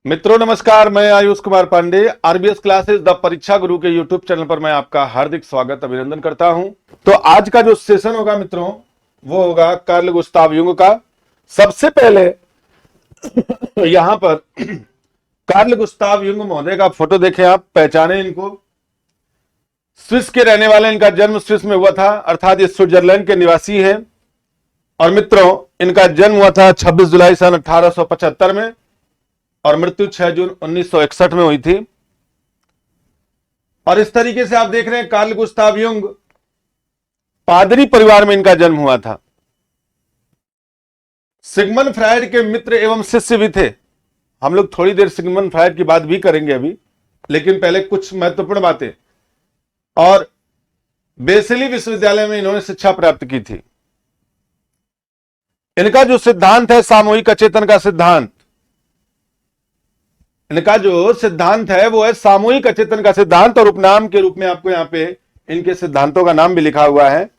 मित्रों नमस्कार, मैं Ayush Kumar Pandey RBS classes the Pariksha Guru के यूट्यूब चैनल पर मैं आपका हार्दिक स्वागत अभिनंदन करता हूं। तो आज का जो सेशन होगा मित्रों वो होगा कार्ल गुस्ताव युंग का। सबसे पहले यहां पर कार्ल गुस्ताव युंग महोदय का फोटो देखें, आप पहचाने इनको। स्विस के रहने वाले, इनका जन्म स्विस में हुआ था, अर्थात ये स्विट्जरलैंड के निवासी है। और मित्रों इनका जन्म हुआ था 26 जुलाई सन 1875 में और मृत्यु 6 जून 1961 में हुई थी। और इस तरीके से आप देख रहे हैं कार्ल गुस्ताव युंग पादरी परिवार में इनका जन्म हुआ था। सिगमंड फ्रायड के मित्र एवं शिष्य भी थे। हम लोग थोड़ी देर सिगमंड फ्रायड की बात भी करेंगे अभी, लेकिन पहले कुछ महत्वपूर्ण बातें। और बेसिली विश्वविद्यालय में इन्होंने शिक्षा प्राप्त की थी। इनका जो सिद्धांत है सामूहिक अचेतन का सिद्धांत, इनका जो सिद्धांत है वो है सामूहिक अचेतन का सिद्धांत। और उपनाम के रूप में आपको यहां पे इनके सिद्धांतों का नाम भी लिखा हुआ है,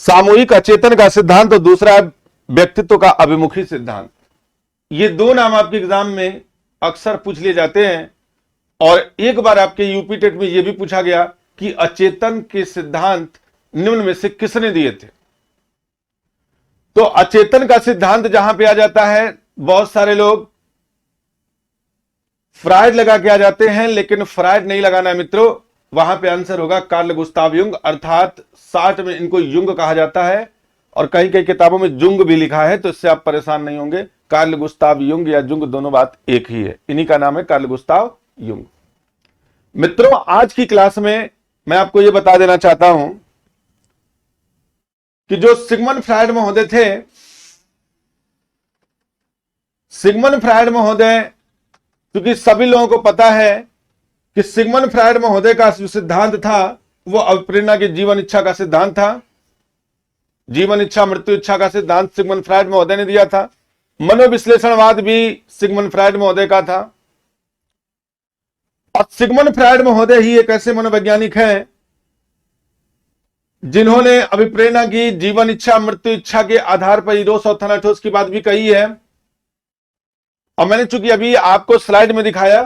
सामूहिक अचेतन का सिद्धांत और दूसरा है व्यक्तित्व का अभिमुखी सिद्धांत। ये दो नाम आपके एग्जाम में अक्सर पूछ लिए जाते हैं। और एक बार आपके यूपी टेट में यह भी पूछा गया कि अचेतन के सिद्धांत निम्न में से किसने दिए थे। तो अचेतन का सिद्धांत जहां पे आ जाता है, बहुत सारे लोग फ्रायड लगा के आ जाते हैं, लेकिन फ्रायड नहीं लगाना है मित्रों। वहां पे आंसर होगा कार्ल गुस्ताव युंग, अर्थात 60 में इनको युंग कहा जाता है और कई कई किताबों में जुंग भी लिखा है, तो इससे आप परेशान नहीं होंगे। कार्ल गुस्ताव युंग या जुंग दोनों बात एक ही है, इन्हीं का नाम है कार्ल गुस्ताव युंग। मित्रों आज की क्लास में मैं आपको यह बता देना चाहता हूं कि जो सिगमंड फ्रायड महोदय थे, सिगमंड फ्रायड महोदय, क्योंकि सभी लोगों को पता है कि सिगमंड फ्रायड महोदय का जो सिद्धांत था वो अभिप्रेरणा की जीवन इच्छा का सिद्धांत था। जीवन इच्छा मृत्यु इच्छा का सिद्धांत सिगमंड फ्रायड महोदय ने दिया था। मनोविश्लेषणवाद भी सिगमंड फ्रायड महोदय का था। और सिगमंड फ्रायड महोदय ही एक ऐसे मनोवैज्ञानिक हैं जिन्होंने अभिप्रेरणा की जीवन इच्छा मृत्यु इच्छा के आधार पर इरोस और थैनाटोस की बात भी कही है। और मैंने चूंकि अभी आपको स्लाइड में दिखाया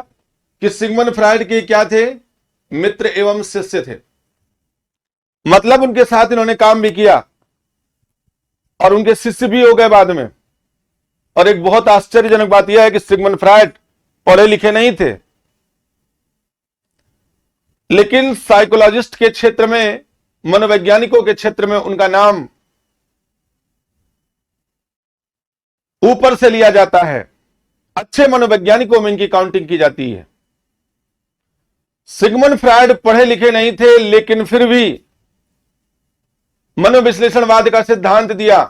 कि सिगमंड फ्रायड के क्या थे, मित्र एवं शिष्य थे, मतलब उनके साथ इन्होंने काम भी किया और उनके शिष्य भी हो गए बाद में। और एक बहुत आश्चर्यजनक बात यह है कि सिगमंड फ्रायड पढ़े लिखे नहीं थे, लेकिन साइकोलॉजिस्ट के क्षेत्र में, मनोवैज्ञानिकों के क्षेत्र में उनका नाम ऊपर से लिया जाता है। अच्छे मनोवैज्ञानिकों में इनकी काउंटिंग की जाती है। सिगमंड फ्रायड पढ़े लिखे नहीं थे, लेकिन फिर भी मनोविश्लेषणवाद का सिद्धांत दिया।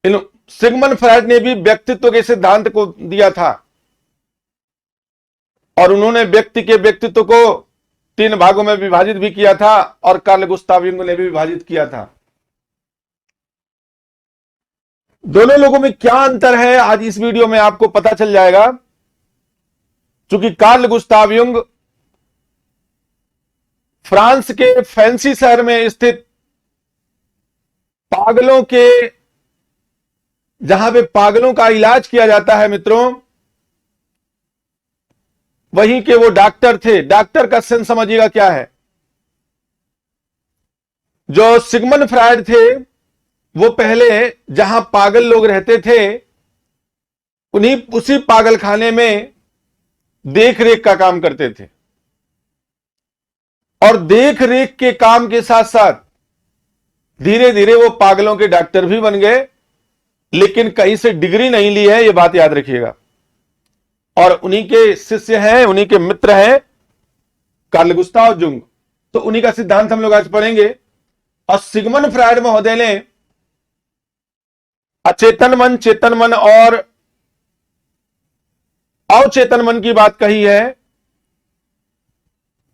सिगमंड फ्रायड ने भी व्यक्तित्व के सिद्धांत को दिया था और उन्होंने व्यक्ति के व्यक्तित्व को 3 भागों में विभाजित भी किया था और कार्ल गुस्ताव युंग ने भी विभाजित किया था। दोनों लोगों में क्या अंतर है आज इस वीडियो में आपको पता चल जाएगा। क्योंकि कार्ल गुस्ताव युंग फ्रांस के फैंसी शहर में स्थित पागलों के, जहां पे पागलों का इलाज किया जाता है मित्रों, वहीं के वो डॉक्टर थे। डॉक्टर का सेंस समझिएगा क्या है। जो सिगमंड फ्रायड थे वो पहले जहां पागल लोग रहते थे उसी पागलखाने में देख रेख का काम करते थे। और देख रेख के काम के साथ साथ धीरे धीरे वो पागलों के डॉक्टर भी बन गए, लेकिन कहीं से डिग्री नहीं ली है, ये बात याद रखिएगा। और उन्हीं के शिष्य हैं, उन्हीं के मित्र हैं कार्ल गुस्ताव युंग। तो उन्हीं का सिद्धांत हम लोग आज पढ़ेंगे। और सिगमंड फ्रायड महोदय ने अचेतन मन, चेतन मन और अवचेतन मन की बात कही है।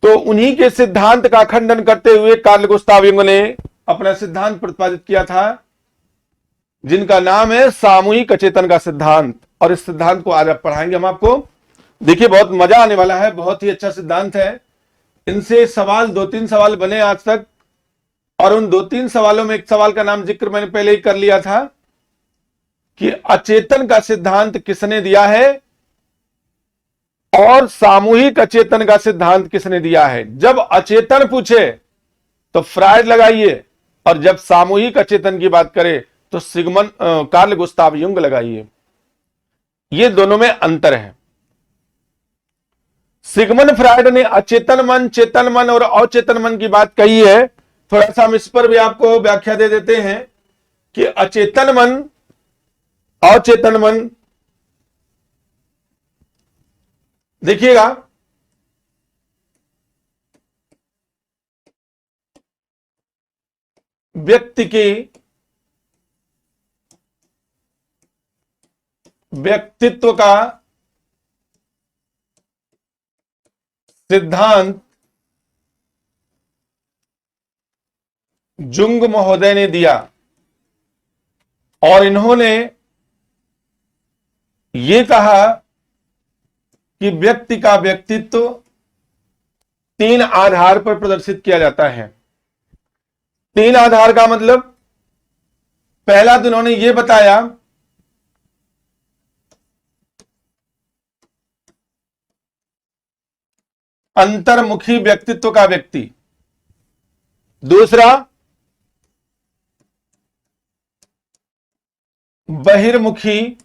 तो उन्हीं के सिद्धांत का खंडन करते हुए कार्ल गुस्ताव युंग ने अपना सिद्धांत प्रतिपादित किया था, जिनका नाम है सामूहिक अचेतन का सिद्धांत। और इस सिद्धांत को आज आप पढ़ाएंगे हम आपको। देखिए बहुत मजा आने वाला है, बहुत ही अच्छा सिद्धांत है। इनसे सवाल 2-3 सवाल बने आज तक, और उन 2-3 सवालों में एक सवाल का नाम जिक्र मैंने पहले ही कर लिया था कि अचेतन का सिद्धांत किसने दिया है और सामूहिक अचेतन का सिद्धांत किसने दिया है। जब अचेतन पूछे तो फ्रायड लगाइए, और जब सामूहिक अचेतन की बात करें तो कार्ल गुस्ताव युंग लगाइए। ये दोनों में अंतर है। सिगमंड फ्रायड ने अचेतन मन, चेतन मन और अचेतन मन की बात कही है। थोड़ा सा हम इस पर भी आपको व्याख्या दे देते हैं कि अचेतन मन, अचेतन मन, देखिएगा व्यक्ति की व्यक्तित्व का सिद्धांत जुंग महोदय ने दिया, और इन्होंने ये कहा कि व्यक्ति का व्यक्तित्व 3 आधार पर प्रदर्शित किया जाता है। 3 आधार का मतलब, पहला तो उन्होंने ये बताया अंतर्मुखी व्यक्तित्व का व्यक्ति, दूसरा बहिर्मुखी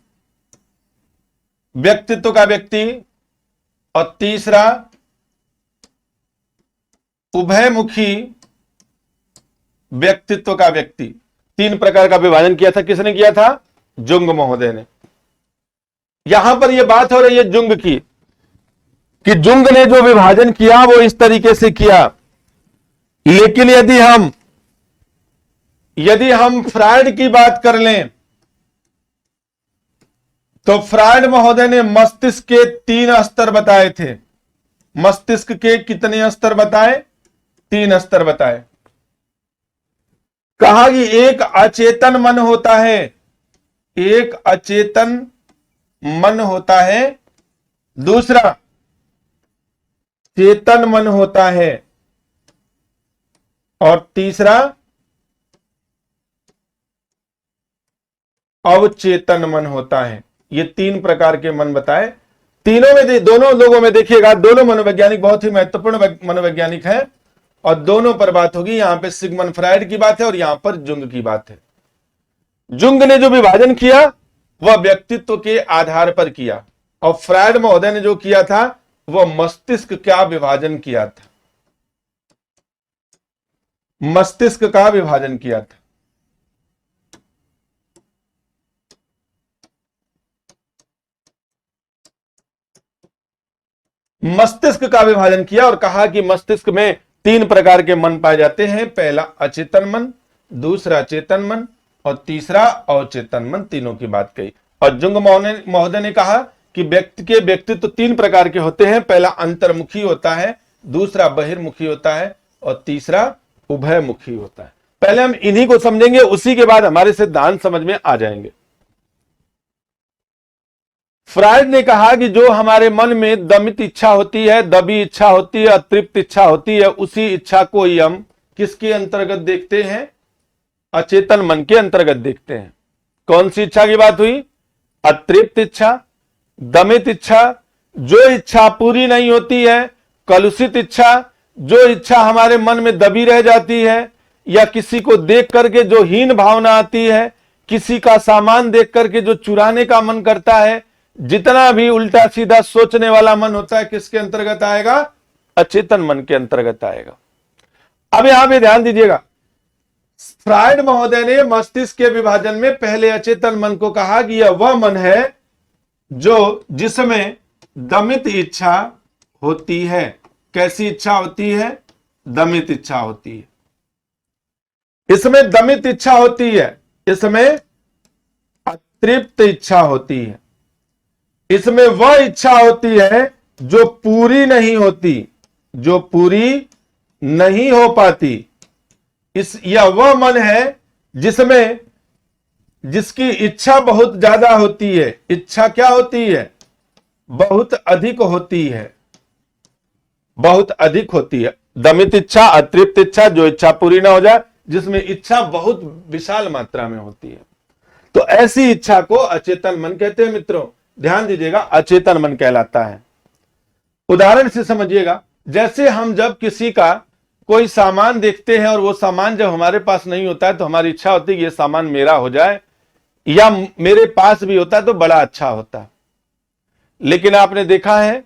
व्यक्तित्व का व्यक्ति, और तीसरा उभयमुखी व्यक्तित्व का व्यक्ति। 3 प्रकार का विभाजन किया था। किसने किया था? जुंग महोदय ने। यहां पर यह बात हो रही है जुंग की, कि जुंग ने जो विभाजन किया वो इस तरीके से किया। लेकिन यदि हम फ्रायड की बात कर लें तो फ्रायड महोदय ने मस्तिष्क के 3 स्तर बताए थे। मस्तिष्क के कितने स्तर बताए? 3 स्तर बताए। कहा कि एक अचेतन मन होता है, एक अचेतन मन होता है, दूसरा चेतन मन होता है, और तीसरा अवचेतन मन होता है। ये 3 प्रकार के मन बताए। तीनों में दोनों लोगों में देखिएगा, दोनों मनोवैज्ञानिक बहुत ही महत्वपूर्ण मनोवैज्ञानिक हैं, और दोनों पर बात होगी। यहां पे सिगमंड फ्रायड की बात है और यहां पर जुंग की बात है। जुंग ने जो विभाजन किया वह व्यक्तित्व के आधार पर किया, और फ्रायड महोदय ने जो किया था वह मस्तिष्क का विभाजन किया था। मस्तिष्क का विभाजन किया था। मस्तिष्क का विभाजन किया और कहा कि मस्तिष्क में 3 प्रकार के मन पाए जाते हैं। पहला अचेतन मन, दूसरा चेतन मन, और तीसरा अवचेतन मन। तीनों की बात कही। और जुंग महोदय ने कहा कि व्यक्ति के व्यक्तित्व 3 प्रकार के होते हैं। पहला अंतर्मुखी होता है, दूसरा बहिर्मुखी होता है, और तीसरा उभयमुखी होता है। पहले हम इन्हीं को समझेंगे, उसी के बाद हमारे सिद्धांत समझ में आ जाएंगे। फ्रायड ने कहा कि जो हमारे मन में दमित इच्छा होती है, दबी इच्छा होती है, अतृप्त इच्छा होती है, उसी इच्छा को ही हम किसके अंतर्गत देखते हैं? अचेतन मन के अंतर्गत देखते हैं। कौन सी इच्छा की बात हुई? अतृप्त इच्छा, दमित इच्छा, जो इच्छा पूरी नहीं होती है, कलुषित इच्छा, जो इच्छा हमारे मन में दबी रह जाती है, या किसी को देख करके जो हीन भावना आती है, किसी का सामान देख करके जो चुराने का मन करता है, जितना भी उल्टा सीधा सोचने वाला मन होता है, किसके अंतर्गत आएगा? अचेतन मन के अंतर्गत आएगा। अब यहां पे ध्यान दीजिएगा, फ्रायड महोदय ने मस्तिष्क के विभाजन में पहले अचेतन मन को कहा कि यह वह मन है जो जिसमें दमित इच्छा होती है। कैसी इच्छा होती है? दमित इच्छा होती है। इसमें दमित इच्छा होती है, इसमें अतृप्त इच्छा होती है, इसमें वह इच्छा होती है जो पूरी नहीं होती, जो पूरी नहीं हो पाती। यह वह मन है जिसमें जिसकी इच्छा बहुत ज्यादा होती है। इच्छा क्या होती है? बहुत अधिक होती है, बहुत अधिक होती है। दमित इच्छा, अतृप्त इच्छा, जो इच्छा पूरी ना हो जाए, जिसमें इच्छा बहुत विशाल मात्रा में होती है। तो ऐसी इच्छा को अचेतन मन कहते हैं मित्रों। ध्यान दीजिएगा, अचेतन मन कहलाता है। उदाहरण से समझिएगा, जैसे हम जब किसी का कोई सामान देखते हैं और वो सामान जब हमारे पास नहीं होता है तो हमारी इच्छा होती है कि ये सामान मेरा हो जाए, या मेरे पास भी होता है तो बड़ा अच्छा होता है। लेकिन आपने देखा है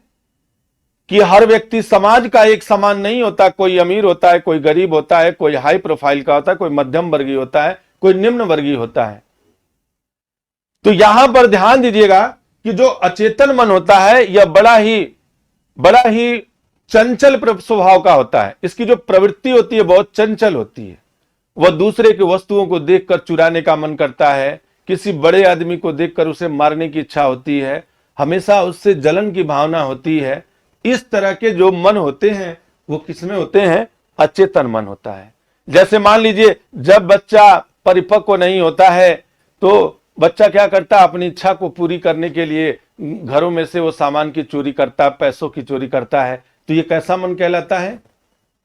कि हर व्यक्ति समाज का एक समान नहीं होता। कोई अमीर होता है, कोई गरीब होता है, कोई हाई प्रोफाइल का होता है, कोई मध्यम वर्गीय होता है, कोई निम्न वर्गीय होता है। तो यहां पर ध्यान दीजिएगा कि जो अचेतन मन होता है यह बड़ा ही चंचल स्वभाव का होता है। इसकी जो प्रवृत्ति होती है बहुत चंचल होती है। वह दूसरे की वस्तुओं को देखकर चुराने का मन करता है, किसी बड़े आदमी को देखकर उसे मारने की इच्छा होती है, हमेशा उससे जलन की भावना होती है। इस तरह के जो मन होते हैं वो किसमें होते हैं? अचेतन मन होता है। जैसे मान लीजिए, जब बच्चा परिपक्व नहीं होता है तो बच्चा क्या करता है? अपनी इच्छा को पूरी करने के लिए घरों में से वो सामान की चोरी करता है, पैसों की चोरी करता है। तो ये कैसा मन कहलाता है?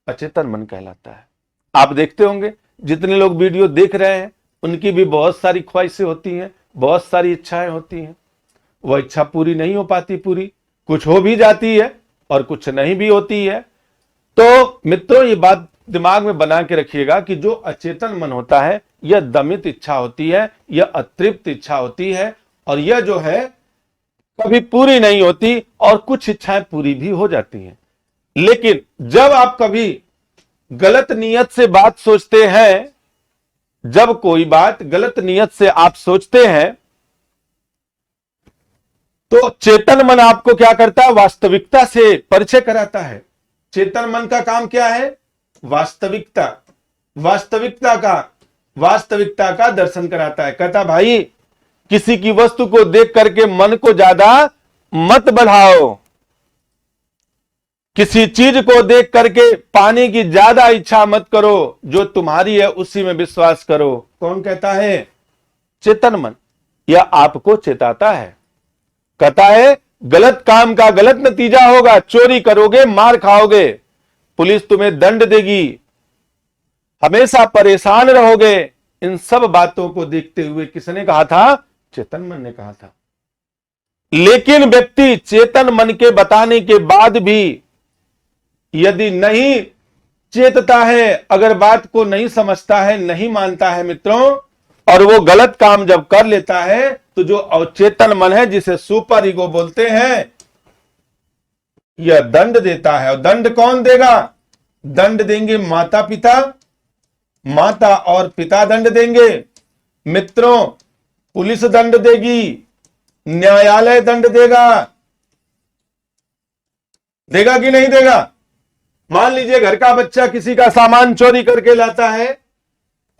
अचेतन मन कहलाता है। आप देखते होंगे जितने लोग वीडियो देख रहे हैं उनकी भी बहुत सारी ख्वाहिशें होती हैं, बहुत सारी इच्छाएं होती हैं। वह इच्छा पूरी नहीं हो पाती, पूरी कुछ हो भी जाती है और कुछ नहीं भी होती है। तो मित्रों, ये बात दिमाग में बना के रखिएगा कि जो अचेतन मन होता है यह दमित इच्छा होती है, यह अतृप्त इच्छा होती है, और यह जो है कभी पूरी नहीं होती और कुछ इच्छाएं पूरी भी हो जाती हैं। लेकिन जब आप कभी गलत नियत से बात सोचते हैं, जब कोई बात गलत नियत से आप सोचते हैं तो चेतन मन आपको क्या करता है? वास्तविकता से परिचय कराता है। चेतन मन का काम क्या है? वास्तविकता का दर्शन कराता है। कहता भाई, किसी की वस्तु को देख करके मन को ज्यादा मत बढ़ाओ, किसी चीज को देख करके पाने की ज्यादा इच्छा मत करो, जो तुम्हारी है उसी में विश्वास करो। कौन कहता है? चेतन मन। यह आपको चेताता है, कहता है गलत काम का गलत नतीजा होगा, चोरी करोगे मार खाओगे, पुलिस तुम्हें दंड देगी, हमेशा परेशान रहोगे। इन सब बातों को देखते हुए किसने कहा था? चेतन मन ने कहा था। लेकिन व्यक्ति चेतन मन के बताने के बाद भी यदि नहीं चेतता है, अगर बात को नहीं समझता है, नहीं मानता है मित्रों, और वो गलत काम जब कर लेता है तो जो अवचेतन मन है, जिसे सुपर ईगो बोलते हैं, यह दंड देता है। और दंड कौन देगा? दंड देंगे माता पिता, माता और पिता दंड देंगे मित्रों, पुलिस दंड देगी, न्यायालय दंड देगा कि नहीं देगा? मान लीजिए घर का बच्चा किसी का सामान चोरी करके लाता है,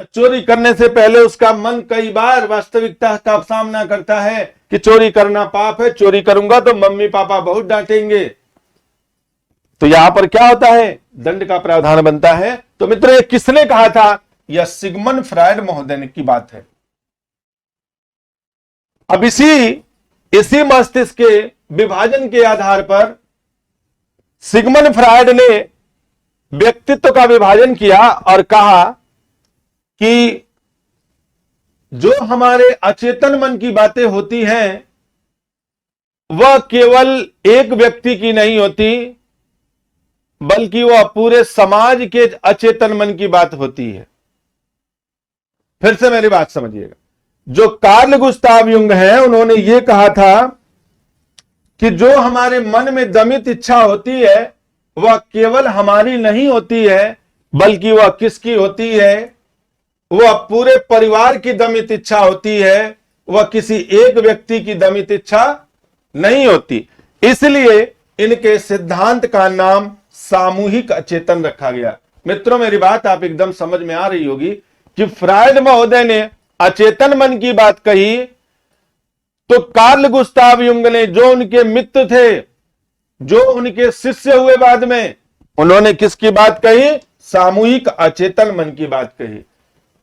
चोरी करने से पहले उसका मन कई बार वास्तविकता का सामना करता है कि चोरी करना पाप है, चोरी करूंगा तो मम्मी पापा बहुत डांटेंगे। तो यहां पर क्या होता है? दंड का प्रावधान बनता है। तो मित्र, ये किसने कहा था? यह सिगमंड फ्रायड महोदय की बात है। अब इसी मस्तिष्क के विभाजन के आधार पर सिगमंड फ्रायड ने व्यक्तित्व का विभाजन किया और कहा कि जो हमारे अचेतन मन की बातें होती हैं वह केवल एक व्यक्ति की नहीं होती, बल्कि वह पूरे समाज के अचेतन मन की बात होती है। फिर से मेरी बात समझिएगा, जो कार्ल गुस्ताव युंग हैं उन्होंने यह कहा था कि जो हमारे मन में दमित इच्छा होती है वह केवल हमारी नहीं होती है, बल्कि वह किसकी होती है? वह पूरे परिवार की दमित इच्छा होती है, वह किसी एक व्यक्ति की दमित इच्छा नहीं होती। इसलिए इनके सिद्धांत का नाम सामूहिक अचेतन रखा गया। मित्रों, मेरी बात आप एकदम समझ में आ रही होगी कि फ्रायड महोदय ने अचेतन मन की बात कही तो कार्ल गुस्ताव युंग ने, जो उनके मित्र थे, जो उनके शिष्य हुए बाद में, उन्होंने किसकी बात कही? सामूहिक अचेतन मन की बात कही।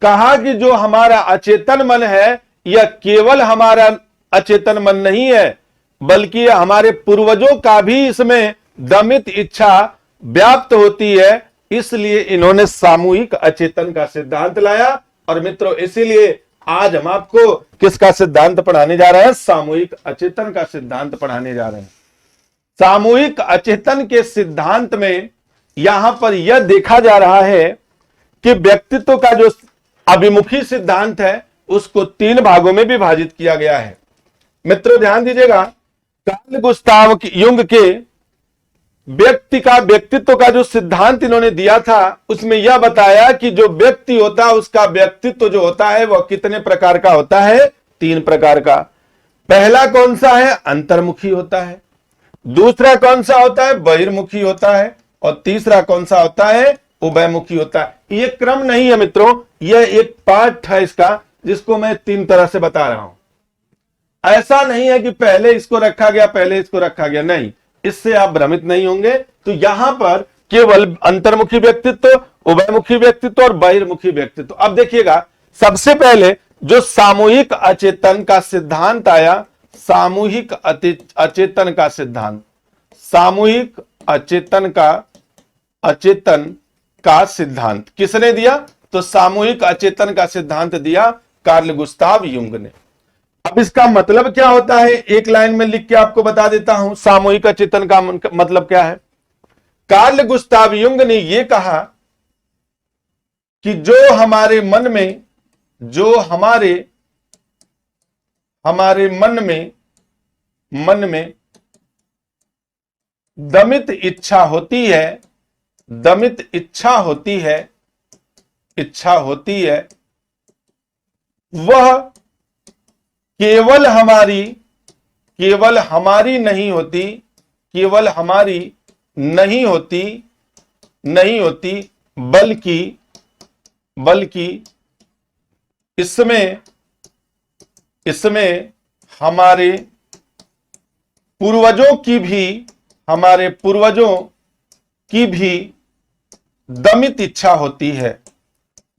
कहा कि जो हमारा अचेतन मन है यह केवल हमारा अचेतन मन नहीं है, बल्कि हमारे पूर्वजों का भी इसमें दमित इच्छा व्याप्त होती है। इसलिए इन्होंने सामूहिक अचेतन का सिद्धांत लाया। और मित्रों, इसीलिए आज हम आपको किसका सिद्धांत पढ़ाने जा रहे हैं? सामूहिक अचेतन का सिद्धांत पढ़ाने जा रहे हैं। सामूहिक अचेतन के सिद्धांत में यहां पर यह देखा जा रहा है कि व्यक्तित्व का जो अभिमुखी सिद्धांत है उसको 3 भागों में विभाजित किया गया है। मित्रों ध्यान दीजिएगा, कार्ल गुस्ताव युंग के व्यक्तित्व का जो सिद्धांत इन्होंने दिया था उसमें यह बताया कि जो व्यक्ति होता है उसका व्यक्तित्व जो होता है वह कितने प्रकार का होता है? 3 प्रकार का। पहला कौन सा है? अंतर्मुखी होता है। दूसरा कौन सा होता है? बहिर्मुखी होता है। और तीसरा कौन सा होता है? उभयमुखी होता है। यह क्रम नहीं है मित्रों, यह एक पाठ है इसका जिसको मैं 3 तरह से बता रहा हूं। ऐसा नहीं है कि पहले इसको रखा गया पहले इसको रखा गया, नहीं, इससे आप भ्रमित नहीं होंगे। तो यहां पर केवल अंतर्मुखी व्यक्तित्व, उभयमुखी व्यक्तित्व और बहिर्मुखी व्यक्तित्व। अब देखिएगा, सबसे पहले जो सामूहिक अचेतन का सिद्धांत आया, सामूहिक अचेतन का सिद्धांत, सामूहिक अचेतन का सिद्धांत किसने दिया? तो सामूहिक अचेतन का सिद्धांत दिया कार्ल गुस्ताव युंग ने। अब इसका मतलब क्या होता है एक लाइन में लिख के आपको बता देता हूं। सामूहिक अचेतन का मतलब क्या है? कार्ल गुस्ताव युंग ने यह कहा कि जो हमारे मन में, जो हमारे मन में दमित इच्छा होती है, दमित इच्छा होती है, वह केवल हमारी नहीं होती, बल्कि इसमें हमारे पूर्वजों की भी दमित इच्छा होती है,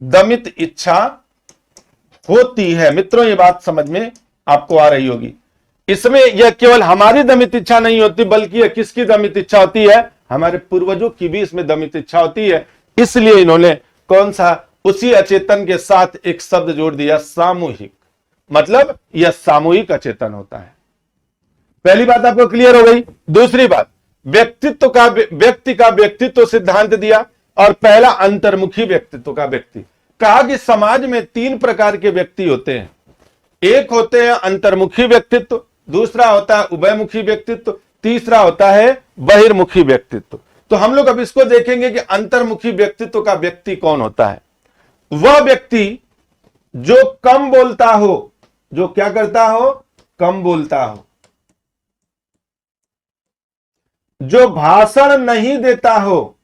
दमित इच्छा होती है। मित्रों ये बात समझ में आपको आ रही होगी। इसमें यह केवल हमारी दमित इच्छा नहीं होती बल्कि यह किसकी दमित इच्छा होती है? हमारे पूर्वजों की भी इसमें दमित इच्छा होती है। इसलिए इन्होंने कौन सा, उसी अचेतन के साथ एक शब्द जोड़ दिया, सामूहिक। मतलब यह सामूहिक अचेतन होता है। पहली बात आपको क्लियर हो गई। दूसरी बात, व्यक्ति का व्यक्तित्व सिद्धांत दिया और पहला अंतर्मुखी व्यक्तित्व का व्यक्ति। कहा कि समाज में 3 प्रकार के व्यक्ति होते हैं। एक होते हैं अंतर्मुखी व्यक्तित्व, दूसरा होता है उभयमुखी व्यक्तित्व, तीसरा होता है बहिर्मुखी व्यक्तित्व। तो हम लोग अब इसको देखेंगे कि अंतर्मुखी व्यक्तित्व का व्यक्ति कौन होता है। वह व्यक्ति जो कम बोलता हो, जो क्या करता हो? कम बोलता हो, जो भाषण नहीं देता हो,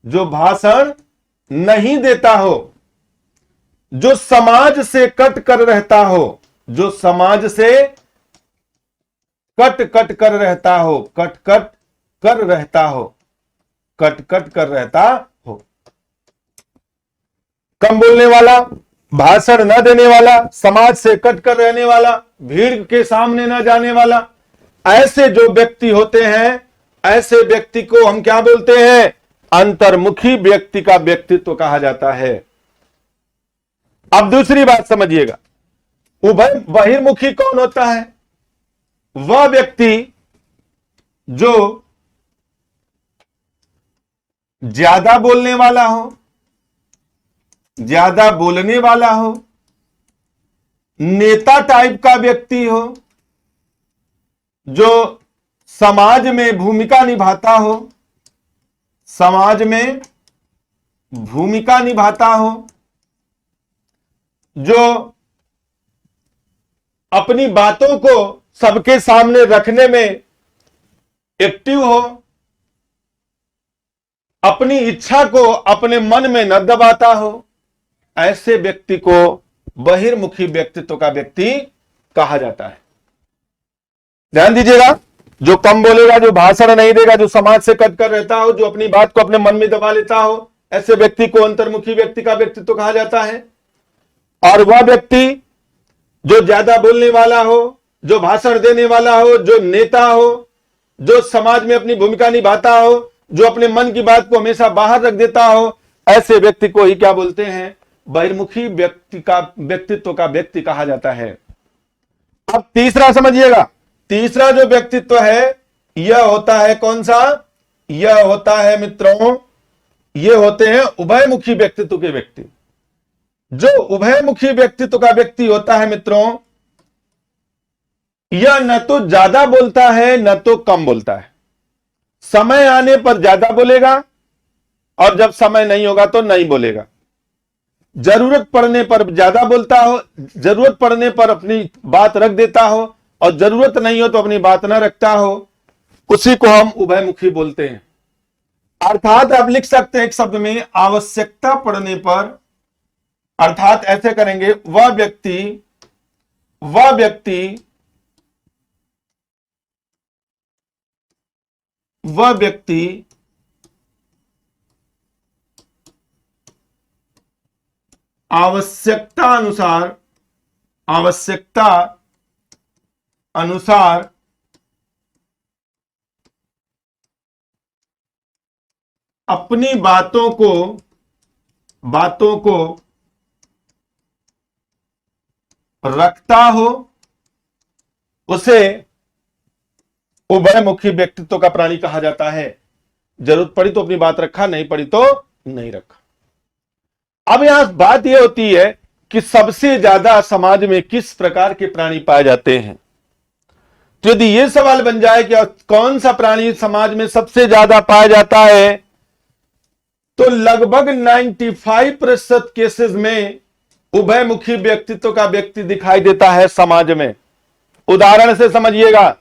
जो भाषण नहीं देता हो, जो समाज से कट कर रहता हो, जो समाज से कट कर रहता हो, कट कर रहता हो, कम बोलने वाला, भाषण न देने वाला, समाज से कट कर रहने वाला, भीड़ के सामने न जाने वाला, ऐसे जो व्यक्ति होते हैं, ऐसे व्यक्ति को हम क्या बोलते हैं? अंतर्मुखी व्यक्ति का व्यक्तित्व कहा जाता है। अब दूसरी बात समझिएगा, बहिर्मुखी कौन होता है? वह व्यक्ति जो ज्यादा बोलने वाला हो, ज्यादा बोलने वाला हो, नेता टाइप का व्यक्ति हो, जो समाज में भूमिका निभाता हो, समाज में भूमिका निभाता हो, जो अपनी बातों को सबके सामने रखने में एक्टिव हो, अपनी इच्छा को अपने मन में न दबाता हो, ऐसे व्यक्ति को बहिर्मुखी व्यक्तित्व का व्यक्ति कहा जाता है। ध्यान दीजिएगा, जो कम बोलेगा, जो भाषण नहीं देगा, जो समाज से कट कर रहता हो, जो अपनी बात को अपने मन में दबा लेता हो, ऐसे व्यक्ति को अंतर्मुखी व्यक्ति का व्यक्तित्व कहा जाता है। और वह व्यक्ति जो ज्यादा बोलने वाला हो, जो भाषण देने वाला हो, जो नेता हो, जो समाज में अपनी भूमिका निभाता हो, जो अपने मन की बात को हमेशा बाहर रख देता हो, ऐसे व्यक्ति को ही क्या बोलते हैं? बहिर्मुखी व्यक्तित्व का व्यक्ति कहा जाता है। अब तीसरा समझिएगा, तीसरा जो व्यक्तित्व है यह होता है कौन सा? यह होता है मित्रों, ये होते हैं उभयमुखी व्यक्तित्व के व्यक्ति। जो उभयमुखी व्यक्तित्व का व्यक्ति होता है मित्रों, यह न तो ज्यादा बोलता है न तो कम बोलता है। समय आने पर ज्यादा बोलेगा और जब समय नहीं होगा तो नहीं बोलेगा। जरूरत पड़ने पर ज्यादा बोलता हो, जरूरत पड़ने पर अपनी बात रख देता हो, और जरूरत नहीं हो तो अपनी बात ना रखता हो, उसी को हम उभयमुखी बोलते हैं। अर्थात आप लिख सकते हैं एक शब्द में, आवश्यकता पड़ने पर, अर्थात ऐसे करेंगे, वह व्यक्ति आवश्यकता अनुसार अपनी बातों को रखता हो, उसे उभयमुखी व्यक्तित्व का प्राणी कहा जाता है। जरूरत पड़ी तो अपनी बात रखा, नहीं पड़ी तो नहीं रखा। अब यहां बात यह होती है कि सबसे ज्यादा समाज में किस प्रकार के प्राणी पाए जाते हैं। तो यदि यह सवाल बन जाए कि कौन सा प्राणी समाज में सबसे ज्यादा पाया जाता है, तो लगभग 95% केसेस में उभयमुखी व्यक्तित्व का व्यक्ति दिखाई देता है समाज में। उदाहरण से समझिएगा,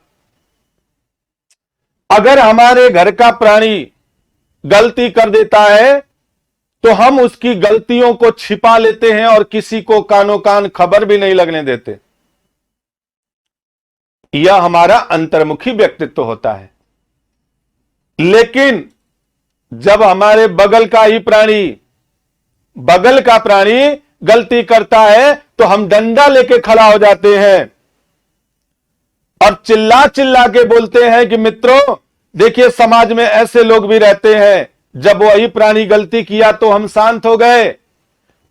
अगर हमारे घर का प्राणी गलती कर देता है तो हम उसकी गलतियों को छिपा लेते हैं और किसी को कानो कान खबर भी नहीं लगने देते। यह हमारा अंतर्मुखी व्यक्तित्व होता है। लेकिन जब हमारे बगल का प्राणी गलती करता है तो हम डंडा लेके खड़ा हो जाते हैं और चिल्ला चिल्ला के बोलते हैं कि मित्रों देखिए, समाज में ऐसे लोग भी रहते हैं। जब वही प्राणी गलती किया तो हम शांत हो गए,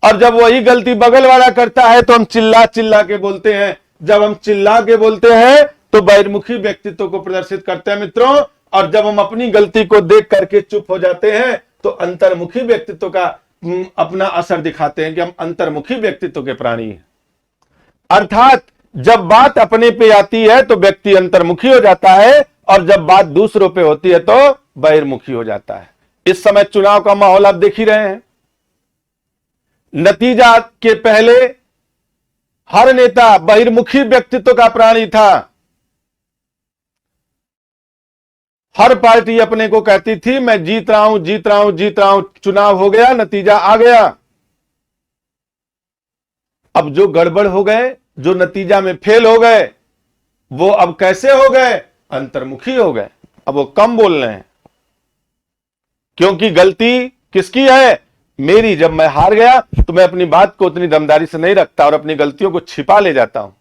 और जब वही गलती बगल वाला करता है तो हम चिल्ला चिल्ला के बोलते हैं। जब हम चिल्ला के बोलते हैं तो बहिर्मुखी व्यक्तित्व को प्रदर्शित करते हैं मित्रों, और जब हम अपनी गलती को देख करके चुप हो जाते हैं तो अंतर्मुखी व्यक्तित्व का अपना असर दिखाते हैं कि हम अंतर्मुखी व्यक्तित्व के प्राणी हैं। अर्थात जब बात अपने पे आती है तो व्यक्ति अंतर्मुखी हो जाता है, और जब बात दूसरों पे होती है तो बहिर्मुखी हो जाता है। इस समय चुनाव का माहौल आप देख ही रहे हैं। नतीजा के पहले हर नेता बहिर्मुखी व्यक्तित्व का प्राणी था। हर पार्टी अपने को कहती थी मैं जीत रहा हूं। चुनाव हो गया, नतीजा आ गया। अब जो गड़बड़ हो गए, जो नतीजा में फेल हो गए, वो अब कैसे हो गए? अंतर्मुखी हो गए। अब वो कम बोल रहे हैं, क्योंकि गलती किसकी है? मेरी। जब मैं हार गया तो मैं अपनी बात को उतनी दमदारी से नहीं रखता और अपनी गलतियों को छिपा ले जाता हूं।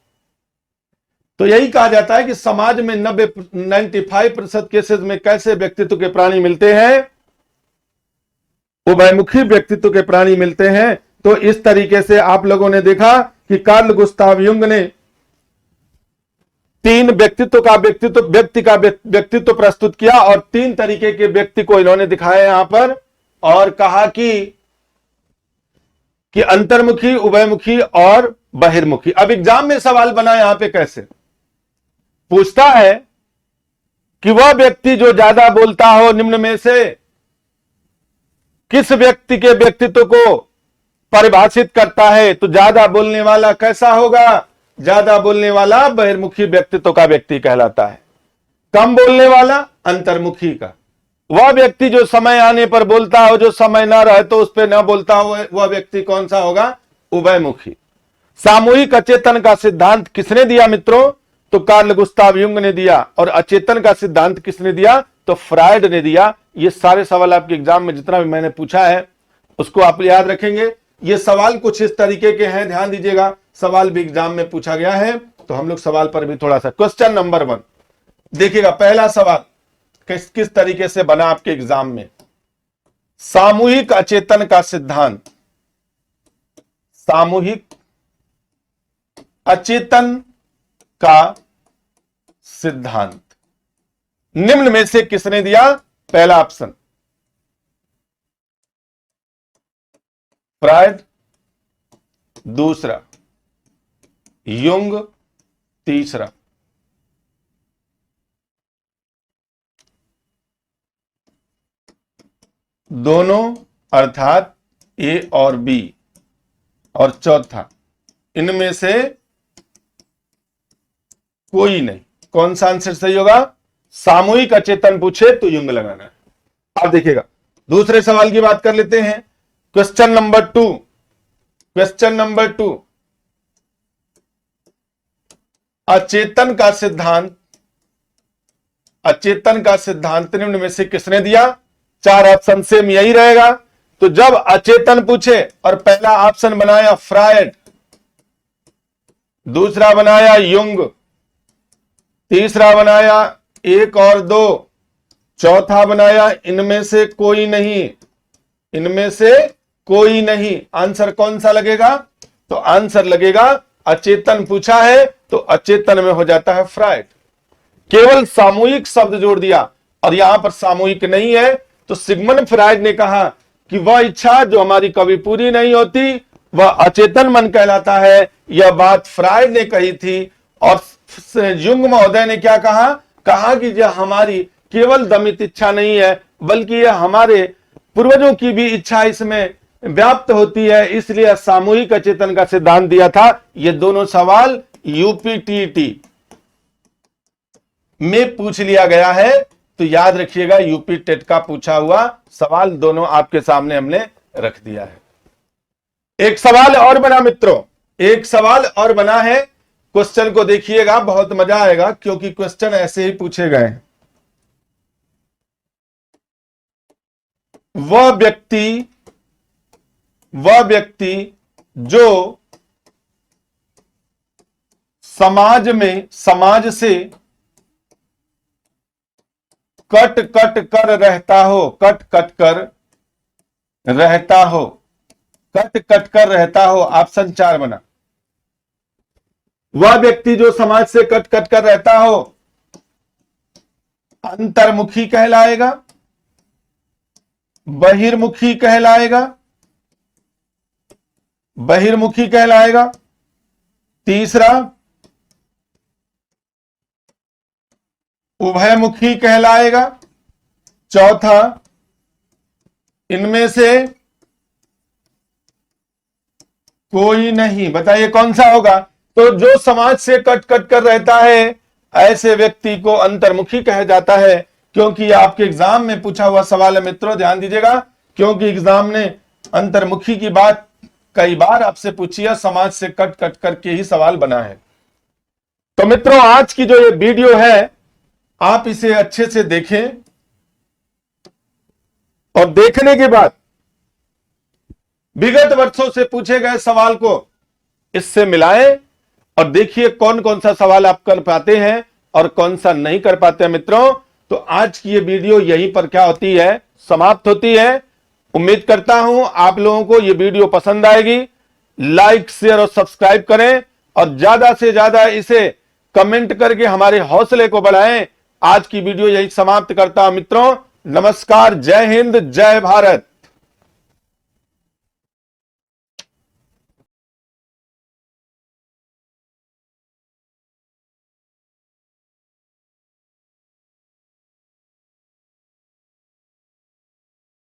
तो यही कहा जाता है कि समाज में 95% केसेस में कैसे व्यक्तित्व के प्राणी मिलते हैं? उभयमुखी व्यक्तित्व के प्राणी मिलते हैं। तो इस तरीके से आप लोगों ने देखा कि कार्ल गुस्ताव युंग ने 3 व्यक्ति का व्यक्तित्व प्रस्तुत किया, और 3 तरीके के व्यक्ति को इन्होंने दिखाया यहां पर, और कहा कि अंतर्मुखी, उभयमुखी और बहिर्मुखी। अब एग्जाम में सवाल बना यहां पे कैसे पूछता है कि वह व्यक्ति जो ज्यादा बोलता हो निम्न में से किस व्यक्ति के व्यक्तित्व को परिभाषित करता है? तो ज्यादा बोलने वाला कैसा होगा? ज्यादा बोलने वाला बहिर्मुखी व्यक्तित्व का व्यक्ति कहलाता है। कम बोलने वाला अंतर्मुखी का। वह व्यक्ति जो समय आने पर बोलता हो, जो समय ना रहे तो उस पर ना बोलता हो, वह व्यक्ति कौन सा होगा? उभयमुखी। सामूहिक अचेतन का सिद्धांत किसने दिया मित्रों? तो कार्ल गुस्ताव युंग ने दिया। और अचेतन का सिद्धांत किसने दिया? तो फ्रायड ने दिया। ये सारे सवाल आपके एग्जाम में जितना भी मैंने पूछा है उसको आप याद रखेंगे। ये सवाल कुछ इस तरीके के हैं, ध्यान दीजिएगा। सवाल भी एग्जाम में पूछा गया है, तो हम लोग सवाल पर भी थोड़ा सा। क्वेश्चन नंबर 1 देखिएगा। पहला सवाल किस तरीके से बना आपके एग्जाम में? सामूहिक अचेतन का सिद्धांत सामूहिक अचेतन का सिद्धांत निम्न में से किसने दिया? पहला ऑप्शन फ्रायड, दूसरा युंग, तीसरा दोनों अर्थात ए और बी, और चौथा इनमें से कोई नहीं। कौन सा आंसर सही होगा? सामूहिक अचेतन पूछे तो युंग लगाना है। आप देखिएगा, दूसरे सवाल की बात कर लेते हैं। क्वेश्चन नंबर 2, क्वेश्चन नंबर 2, अचेतन का सिद्धांत, अचेतन का सिद्धांत निम्न में से किसने दिया? 4 ऑप्शन सेम यही रहेगा। तो जब अचेतन पूछे और पहला ऑप्शन बनाया फ्रायड, दूसरा बनाया युंग, तीसरा बनाया 1 और 2, चौथा बनाया इनमें से कोई नहीं, इनमें से कोई नहीं, आंसर कौन सा लगेगा? तो आंसर लगेगा, अचेतन पूछा है तो अचेतन में हो जाता है फ्रायड। केवल सामूहिक शब्द जोड़ दिया और यहां पर सामूहिक नहीं है, तो सिगमंड फ्रायड ने कहा कि वह इच्छा जो हमारी कभी पूरी नहीं होती वह अचेतन मन कहलाता है। यह बात फ्रायड ने कही थी। और युंग महोदय ने क्या कहा? कहा कि यह हमारी केवल दमित इच्छा नहीं है, बल्कि यह हमारे पूर्वजों की भी इच्छा इसमें व्याप्त होती है, इसलिए सामूहिक अचेतन का सिद्धांत दिया था। ये दोनों सवाल यूपीटीटी में पूछ लिया गया है, तो याद रखिएगा यूपी टेट का पूछा हुआ सवाल दोनों आपके सामने हमने रख दिया है। एक सवाल और बना मित्रों, एक सवाल और बना है। क्वेश्चन को देखिएगा, बहुत मजा आएगा क्योंकि क्वेश्चन ऐसे ही पूछे गए हैं। वह व्यक्ति जो समाज से कट कट कर रहता हो, कट कट कर रहता हो, ऑप्शन 4 बना। वह व्यक्ति जो समाज से कट कट कर रहता हो अंतर्मुखी कहलाएगा, बहिर्मुखी कहलाएगा, तीसरा उभयमुखी कहलाएगा, चौथा इनमें से कोई नहीं। बताइए कौन सा होगा? तो जो समाज से कट कट कर रहता है ऐसे व्यक्ति को अंतर्मुखी कहा जाता है, क्योंकि आपके एग्जाम में पूछा हुआ सवाल है मित्रों, ध्यान दीजिएगा, क्योंकि एग्जाम ने अंतर्मुखी की बात कई बार आपसे पूछी है, समाज से कट कट करके ही सवाल बना है। तो मित्रों आज की जो ये वीडियो है आप इसे अच्छे से देखें और देखने के बाद विगत वर्षों से पूछे गए सवाल को इससे मिलाएं और देखिए कौन कौन सा सवाल आप कर पाते हैं और कौन सा नहीं कर पाते हैं मित्रों। तो आज की ये वीडियो यहीं पर क्या होती है, समाप्त होती है। उम्मीद करता हूं आप लोगों को ये वीडियो पसंद आएगी। लाइक शेयर और सब्सक्राइब करें और ज्यादा से ज्यादा इसे कमेंट करके हमारे हौसले को बढ़ाएं। आज की वीडियो यही समाप्त करता हूं मित्रों। नमस्कार, जय हिंद, जय भारत।